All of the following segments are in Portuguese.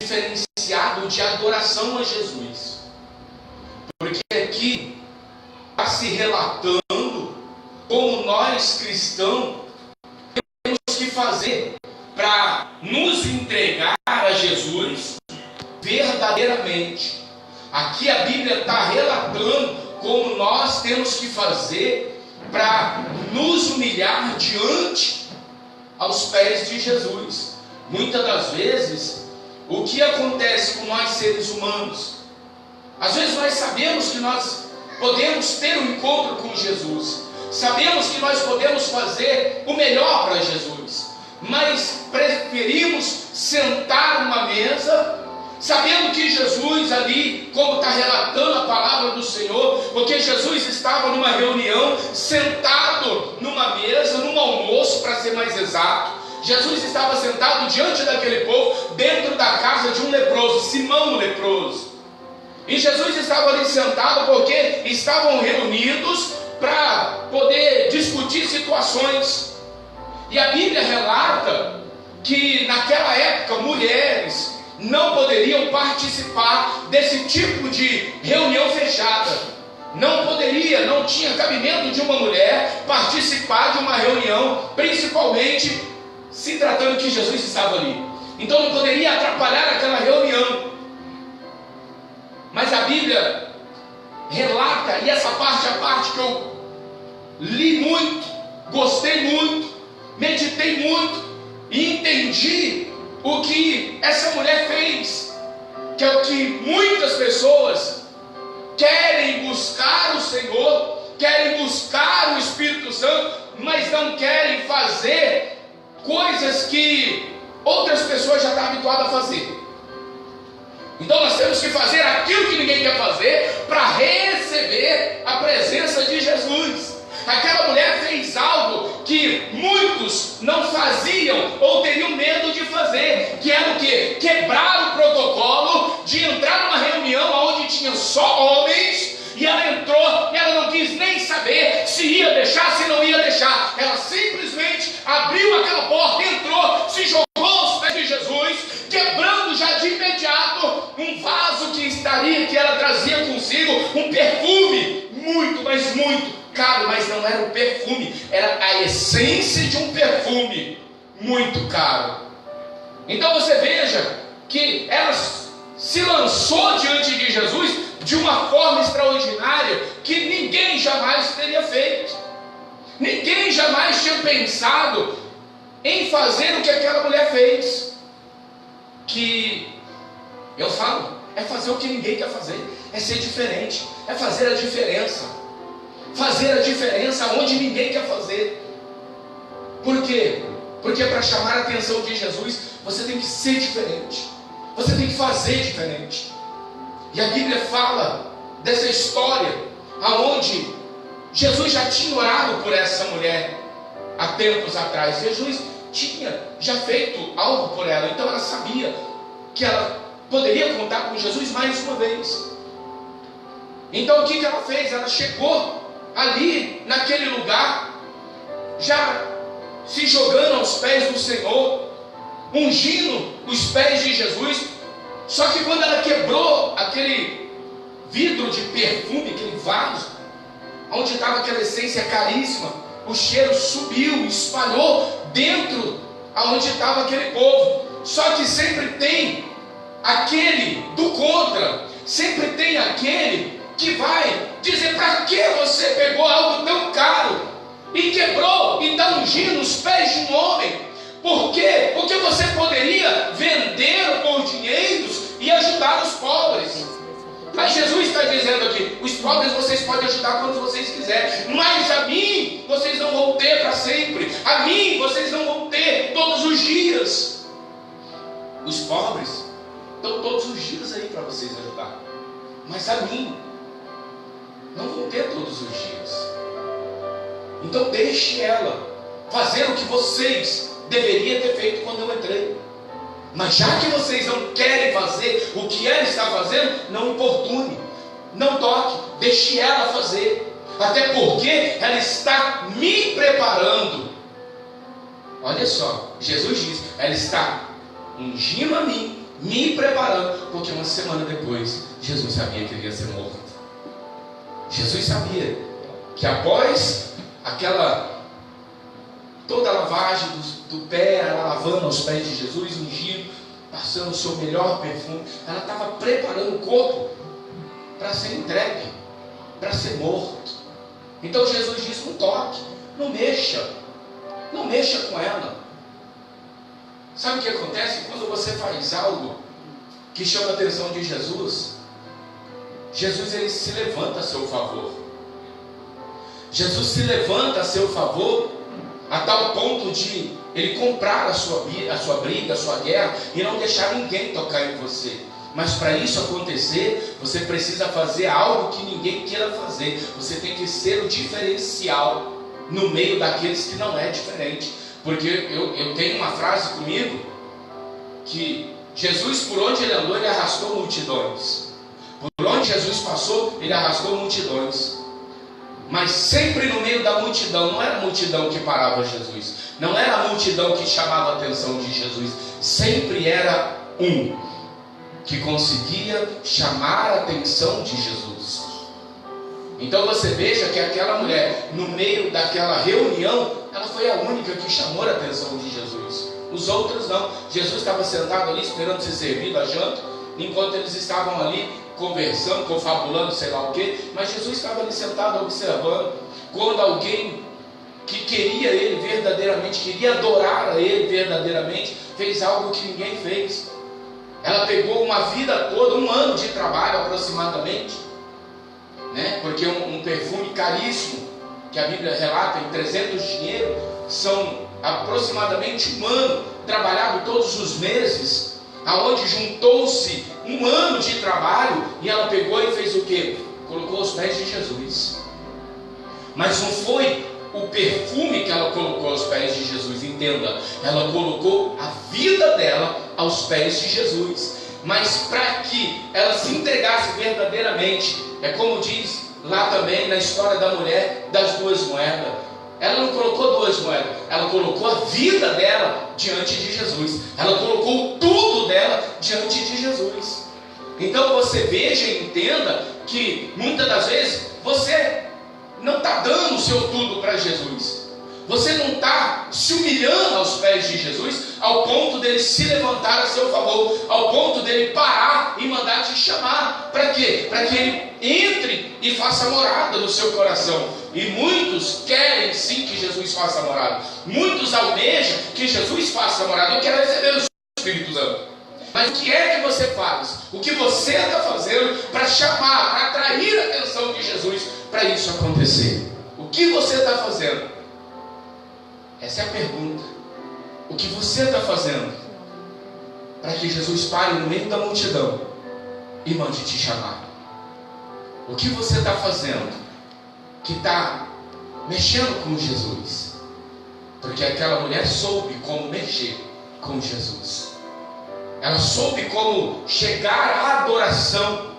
diferenciado de adoração a Jesus. Porque aqui está se relatando como nós cristãos temos que fazer para nos entregar a Jesus verdadeiramente. Aqui a Bíblia está relatando como nós temos que fazer para nos humilhar diante aos pés de Jesus. Muitas das vezes, o que acontece com nós seres humanos? Às vezes nós sabemos que nós podemos ter um encontro com Jesus, sabemos que nós podemos fazer o melhor para Jesus, mas preferimos sentar numa mesa, sabendo que Jesus ali, como está relatando a palavra do Senhor, porque Jesus estava numa reunião, sentado numa mesa, num almoço, para ser mais exato. Jesus estava sentado diante daquele povo, dentro da casa de um leproso, Simão o leproso. E Jesus estava ali sentado porque estavam reunidos para poder discutir situações. E a Bíblia relata que naquela época mulheres não poderiam participar desse tipo de reunião fechada. Não tinha cabimento de uma mulher participar de uma reunião, principalmente se tratando que Jesus estava ali. Então não poderia atrapalhar aquela reunião. Mas a Bíblia relata, e essa parte é a parte que eu li muito, gostei muito, meditei muito e entendi o que essa mulher fez, que é o que muitas pessoas querem buscar o Senhor, querem buscar o Espírito Santo, mas não querem fazer coisas que outras pessoas já estão habituadas a fazer. Então nós temos que fazer aquilo que ninguém quer fazer para receber a presença de Jesus. Aquela mulher fez algo que muitos não faziam ou teriam medo de fazer, que era o quê? Quebrar o protocolo de entrar numa reunião onde tinha só homens, e ela entrou e ela não quis nem saber se ia deixar, se não ia deixar. Ela simplesmente abriu aquela porta, entrou, se jogou aos pés de Jesus, quebrando já de imediato um vaso que ela trazia consigo, um perfume muito, mas muito caro. Mas não era um perfume, era a essência de um perfume muito caro. Então você veja que ela se lançou diante de Jesus de uma forma extraordinária que ninguém jamais teria feito. Ninguém jamais tinha pensado em fazer o que aquela mulher fez. Que eu falo, é fazer o que ninguém quer fazer, é ser diferente, é fazer a diferença. Fazer a diferença onde ninguém quer fazer. Por quê? Porque para chamar a atenção de Jesus, você tem que ser diferente, você tem que fazer diferente. E a Bíblia fala dessa história aonde Jesus já tinha orado por essa mulher há tempos atrás. Jesus tinha já feito algo por ela, então ela sabia que ela poderia contar com Jesus mais uma vez. Então o que ela fez? Ela chegou ali naquele lugar, já se jogando aos pés do Senhor, ungindo os pés de Jesus. Só que quando ela quebrou aquele vidro de perfume, aquele vaso, onde estava aquela essência caríssima, o cheiro subiu, espalhou dentro aonde estava aquele povo. Só que sempre tem aquele do contra, sempre tem aquele que vai dizer: para que você pegou algo tão caro e quebrou e está ungindo os pés de um homem? Por quê? Porque você poderia vender por dinheiros e ajudar os pobres. Mas Jesus está dizendo aqui: os pobres vocês podem ajudar quando vocês quiserem, mas a mim vocês não vão ter para sempre, a mim vocês não vão ter todos os dias. Os pobres estão todos os dias aí para vocês ajudar, mas a mim não vão ter todos os dias. Então deixe ela fazer o que vocês deveriam ter feito quando eu entrei. Mas já que vocês não querem fazer o que ela está fazendo, não importune, não toque, deixe ela fazer. Até porque ela está me preparando. Olha só, Jesus diz: ela está ungindo a mim, me preparando, porque uma semana depois, Jesus sabia que ele ia ser morto. Jesus sabia que após toda a lavagem do pé, ela lavando os pés de Jesus, ungindo, passando o seu melhor perfume, ela estava preparando o corpo para ser entregue, para ser morto. Então Jesus disse: não toque, não mexa com ela. Sabe o que acontece quando você faz algo que chama a atenção de Jesus? Jesus, ele se levanta a seu favor. Jesus se levanta a seu favor a tal ponto de ele comprar a sua briga, a sua guerra, e não deixar ninguém tocar em você. Mas para isso acontecer, você precisa fazer algo que ninguém queira fazer. Você tem que ser o diferencial no meio daqueles que não é diferente. Porque eu tenho uma frase comigo, que Jesus, por onde ele andou, ele arrastou multidões. Por onde Jesus passou, ele arrastou multidões. Mas sempre no meio da multidão, não era a multidão que parava Jesus, não era a multidão que chamava a atenção de Jesus, sempre era um que conseguia chamar a atenção de Jesus. Então você veja que aquela mulher, no meio daquela reunião, ela foi a única que chamou a atenção de Jesus. Os outros não. Jesus estava sentado ali esperando ser servido a janta, enquanto eles estavam ali conversando, confabulando, sei lá o que. Mas Jesus estava ali sentado observando. Quando alguém que queria ele verdadeiramente, queria adorar a ele verdadeiramente, fez algo que ninguém fez. Ela pegou uma vida toda, 1 ano de trabalho aproximadamente, né? Porque um perfume caríssimo, que a Bíblia relata em 300 dinheiro, são aproximadamente 1 ano trabalhado todos os meses, aonde juntou-se 1 ano de trabalho, e ela pegou e fez o quê? Colocou aos pés de Jesus. Mas não foi o perfume que ela colocou aos pés de Jesus, entenda, ela colocou a vida dela aos pés de Jesus. Mas para que ela se entregasse verdadeiramente, é como diz lá também na história da mulher das 2 moedas, ela não colocou 2 moedas, ela colocou a vida dela diante de Jesus, ela colocou tudo dela diante de Jesus. Então você veja e entenda que muitas das vezes você não está dando o seu tudo para Jesus, você não está se humilhando aos pés de Jesus ao ponto dele se levantar a seu favor, ao ponto dele parar e mandar te chamar. Para quê? Para que ele entre e faça morada no seu coração. E muitos querem sim que Jesus faça morada, muitos almejam que Jesus faça morada. Eu quero receber o Espírito Santo. Mas o que é que você faz? O que você está fazendo para chamar, para atrair a atenção de Jesus para isso acontecer? O que você está fazendo? Essa é a pergunta. O que você está fazendo para que Jesus pare no meio da multidão e mande te chamar? O que você está fazendo que está mexendo com Jesus? Porque aquela mulher soube como mexer com Jesus. Ela soube como chegar à adoração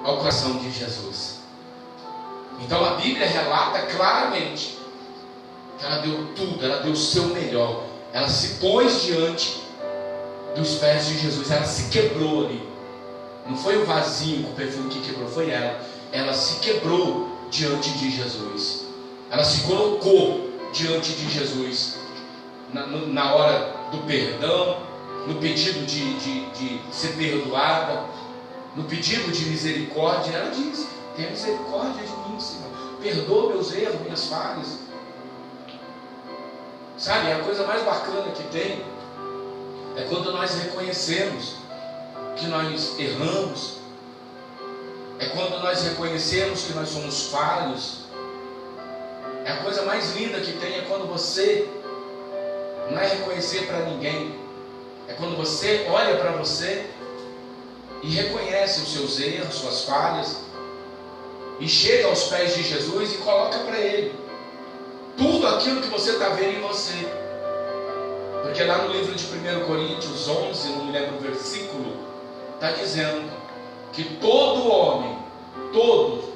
ao coração de Jesus. Então a Bíblia relata claramente que ela deu tudo, ela deu o seu melhor. Ela se pôs diante dos pés de Jesus, ela se quebrou ali. Não foi o vasinho com o perfume que quebrou, foi ela. Ela se quebrou diante de Jesus. Ela se colocou diante de Jesus na hora do perdão, no pedido de ser perdoada, no pedido de misericórdia. Ela diz: tenha misericórdia de mim, Senhor, perdoa meus erros, minhas falhas. Sabe, a coisa mais bacana que tem é quando nós reconhecemos que nós erramos, é quando nós reconhecemos que nós somos falhos. É a coisa mais linda que tem, é quando você não é reconhecer para ninguém, é quando você olha para você e reconhece os seus erros, suas falhas, e chega aos pés de Jesus e coloca para Ele tudo aquilo que você está vendo em você. Porque lá no livro de 1 Coríntios 11, não me lembro o versículo, está dizendo que todo homem, todo,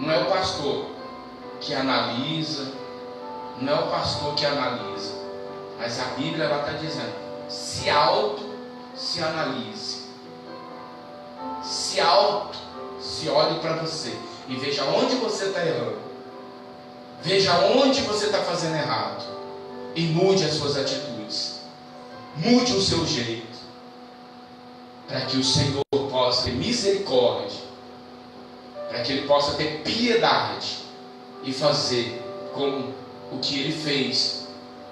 não é o pastor que analisa, não é o pastor que analisa, mas a Bíblia está dizendo, se se analise, se olhe para você e veja onde você está errando, veja onde você está fazendo errado e mude as suas atitudes, mude o seu jeito, para que o Senhor possa ter misericórdia, para que Ele possa ter piedade e fazer como o que Ele fez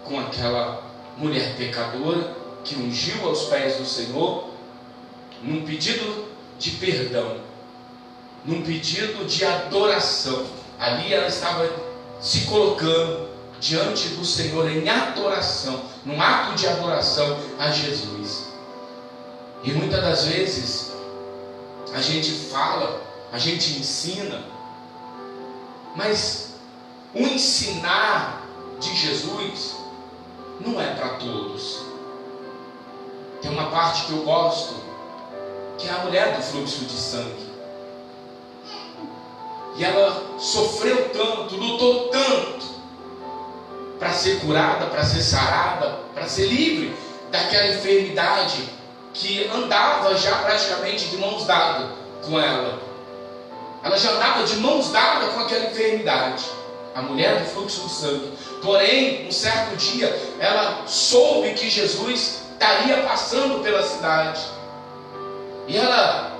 com aquela mulher pecadora que ungiu aos pés do Senhor, num pedido de perdão, num pedido de adoração. Ali ela estava se colocando diante do Senhor em adoração, num ato de adoração a Jesus. E muitas das vezes a gente fala, a gente ensina, mas o ensinar de Jesus não é para todos. Tem uma parte que eu gosto, que é a mulher do fluxo de sangue. E ela sofreu tanto, lutou tanto para ser curada, para ser sarada, para ser livre daquela enfermidade que andava já praticamente de mãos dadas com ela. Ela já andava de mãos dadas com aquela enfermidade, a mulher do fluxo do sangue. Porém, um certo dia, ela soube que Jesus estaria passando pela cidade. E ela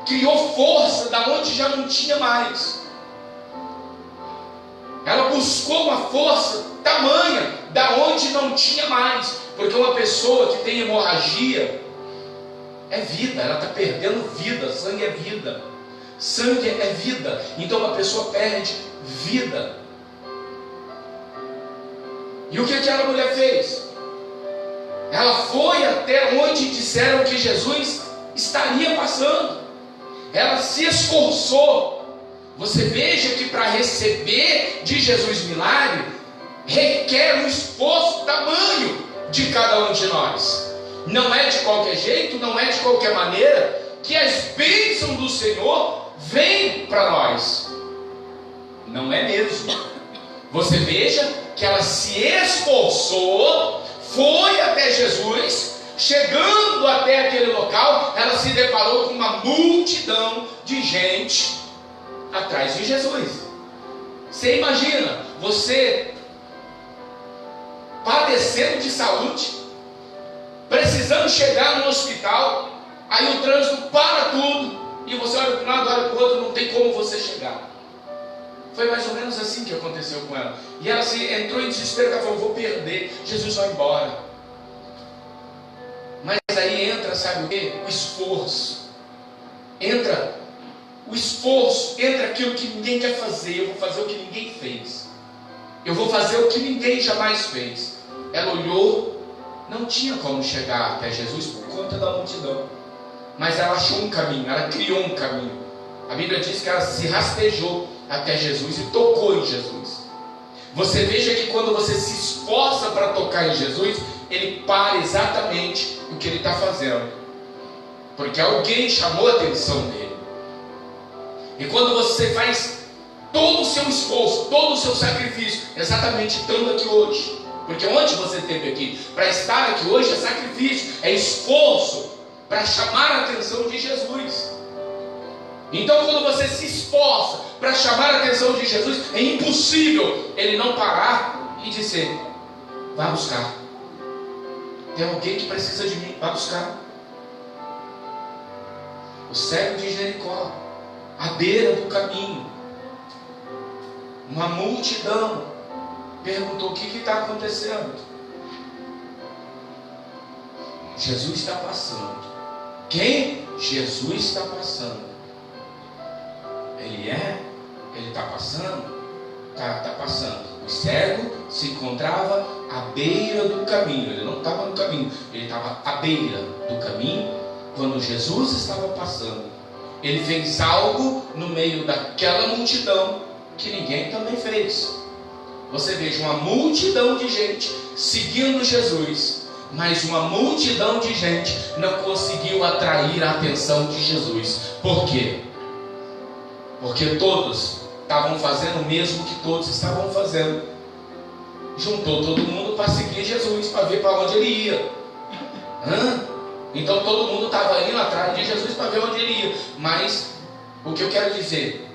criou força da onde já não tinha mais. Ela buscou uma força tamanha da onde não tinha mais. Porque uma pessoa que tem hemorragia é vida, ela está perdendo vida. Sangue é vida. Sangue é vida. Então uma pessoa perde vida. E o que aquela mulher fez? Ela foi até onde disseram que Jesus estaria passando. Ela se esforçou. Você veja que para receber de Jesus milagre requer um esforço tamanho de cada um de nós. Não é de qualquer jeito, não é de qualquer maneira que as bênçãos do Senhor vêm para nós. Não é mesmo. Você veja que ela se esforçou, foi até Jesus. Chegando até aquele local, ela se deparou com uma multidão de gente atrás de Jesus. Você imagina, você padecendo de saúde, precisando chegar no hospital, aí o trânsito para tudo, e você olha para um lado, olha para o outro, não tem como você chegar. Foi mais ou menos assim que aconteceu com ela. E ela entrou em desespero, ela falou, vou perder, Jesus vai embora. Mas aí entra, sabe o quê? O esforço. Entra o esforço, entra aquilo que ninguém quer fazer. Eu vou fazer o que ninguém fez. Eu vou fazer o que ninguém jamais fez. Ela olhou, não tinha como chegar até Jesus por conta da multidão. Mas ela achou um caminho, ela criou um caminho. A Bíblia diz que ela se rastejou até Jesus e tocou em Jesus. Você veja que quando você se esforça para tocar em Jesus, Ele para exatamente o que Ele está fazendo, porque alguém chamou a atenção dele. E quando você faz todo o seu esforço, todo o seu sacrifício, exatamente estando aqui hoje, porque onde você esteve aqui? Para estar aqui hoje é sacrifício, é esforço para chamar a atenção de Jesus. Então quando você se esforça para chamar a atenção de Jesus, é impossível Ele não parar e dizer, vá buscar. Tem alguém que precisa de mim, vá buscar. O cego de Jericó, à beira do caminho, uma multidão perguntou, o que está acontecendo? Jesus está passando. Quem? Jesus está passando. Ele está passando? Está passando. O cego se encontrava à beira do caminho. Ele não estava no caminho, ele estava à beira do caminho quando Jesus estava passando. Ele fez algo no meio daquela multidão que ninguém também fez. Você veja uma multidão de gente seguindo Jesus, mas uma multidão de gente não conseguiu atrair a atenção de Jesus. Por quê? Porque todos estavam fazendo o mesmo que todos estavam fazendo. Juntou todo mundo para seguir Jesus, para ver para onde ele ia. Então todo mundo estava indo atrás de Jesus para ver onde ele ia. Mas o que eu quero dizer,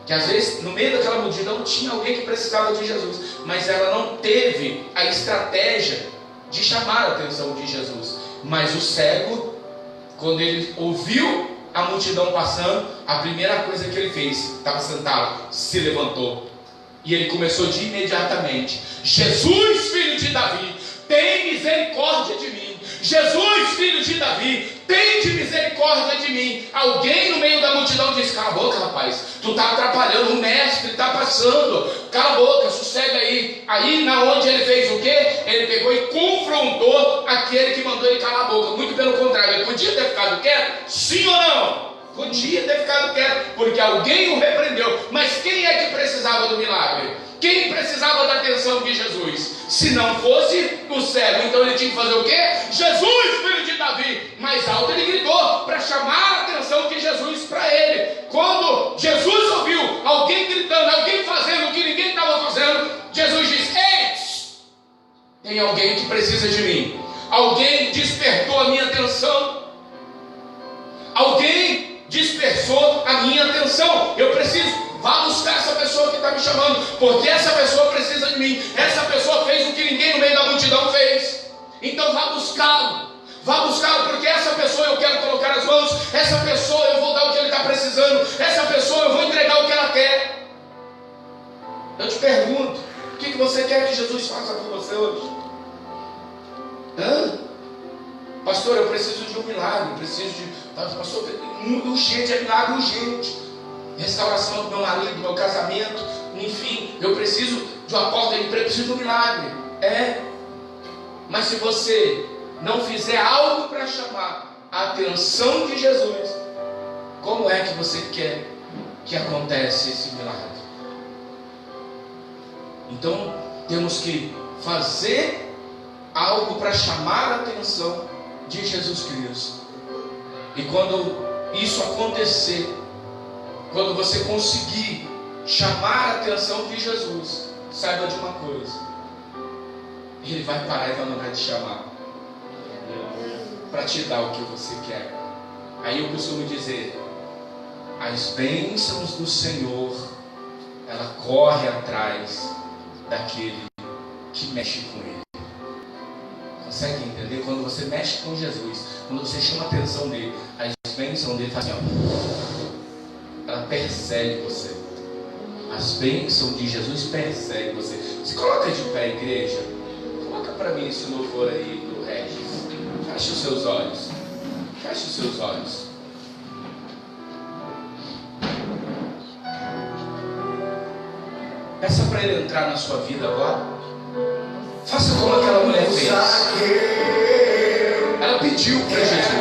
que às vezes no meio daquela multidão tinha alguém que precisava de Jesus, mas ela não teve a estratégia de chamar a atenção de Jesus. Mas o cego, quando ele ouviu a multidão passando, a primeira coisa que ele fez, estava sentado, se levantou. E ele começou de imediatamente: Jesus, filho de Davi, tem misericórdia de mim. Jesus, filho de Davi, tem de misericórdia de mim. Alguém no meio da multidão disse: cala a boca, rapaz, tu está atrapalhando, o mestre está passando, cala a boca, sossega aí. Aí na onde ele fez o quê? Ele pegou e confrontou aquele que mandou ele calar a boca. Muito pelo contrário, ele podia ter ficado quieto? Sim ou não? Podia ter ficado quieto, porque alguém o repreendeu. Mas quem é que precisava do milagre? Quem precisava da atenção de Jesus? Se não fosse o cego, então ele tinha que fazer o quê? Jesus, filho de Davi. Mais alto ele gritou, para chamar a atenção de Jesus para ele. Quando Jesus ouviu alguém gritando, alguém fazendo o que ninguém estava fazendo, Jesus disse: ei, tem alguém que precisa de mim. Alguém despertou a minha atenção. Alguém dispersou a minha atenção. Eu preciso. Vá buscar essa pessoa que está me chamando, porque essa pessoa precisa de mim. Essa pessoa fez o que ninguém no meio da multidão fez. Então vá buscá-lo. Vá buscá-lo, porque essa pessoa eu quero colocar as mãos. Essa pessoa eu vou dar o que ele está precisando. Essa pessoa eu vou entregar o que ela quer. Eu te pergunto, o que você quer que Jesus faça por você hoje? Pastor, eu preciso de um milagre. Preciso de... Pastor, urgente, é milagre urgente. Restauração do meu marido, do meu casamento, enfim, eu preciso de uma porta de emprego, preciso de um milagre. Mas se você não fizer algo para chamar a atenção de Jesus, como é que você quer que aconteça esse milagre? Então temos que fazer algo para chamar a atenção de Jesus Cristo. E quando isso acontecer, quando você conseguir chamar a atenção de Jesus, saiba de uma coisa: Ele vai parar e vai mandar te chamar para te dar o que você quer. Aí eu costumo dizer: as bênçãos do Senhor, ela corre atrás daquele que mexe com Ele. Consegue entender? Quando você mexe com Jesus, quando você chama a atenção dele, as bênçãos dele fazem ela persegue você. As bênçãos de Jesus perseguem você. Se coloca de pé, igreja. Coloca para mim esse louvor aí do Regis. Feche os seus olhos. Feche os seus olhos. Peça para ele entrar na sua vida agora. Faça como aquela mulher fez. Ela pediu para Jesus.